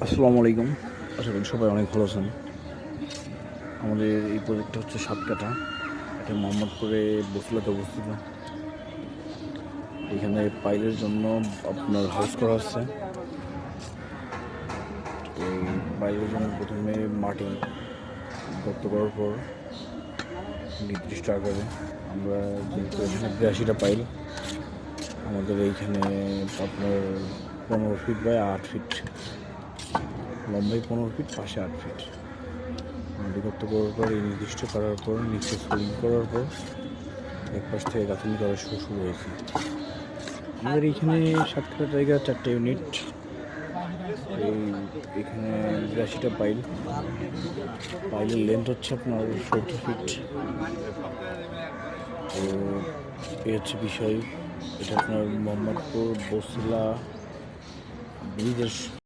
আসসালামু আলাইকুম। আশা করি সবাই অনেক ভালো আছেন। আমাদের এই প্রজেক্টটা হচ্ছে সাতকাটা। এটা মোহাম্মদপুরে বসিলাতে অবস্থিত। এখানে পাইলের জন্য আপনার হাউস করা হচ্ছে। এই পাইলের জন্য প্রথমে মাটি গর্ত করার পর নির্দিষ্ট আকারে আমরা যেহেতু এখানে 82টা পাইল, আমাদের এইখানে আপনার 15 ফিট বাই 8 ফিট, লম্বায় 15 ফিট, পাশে 8 ফিট গর্ত করার পর, এই নির্দিষ্ট করার পর নিচে সোলিং করার পর এক পাশ থেকে গাঁথনি করা শুরু হয়েছে। আমাদের এইখানে 7 কাঠা জায়গা, 4টে ইউনিট। এখানে 82টা পাইল। পাইলের লেন্থ হচ্ছে আপনার 40 ফিট। তো এই হচ্ছে বিষয়। এটা আপনার মোহাম্মদপুর বসিলা ব্রিজের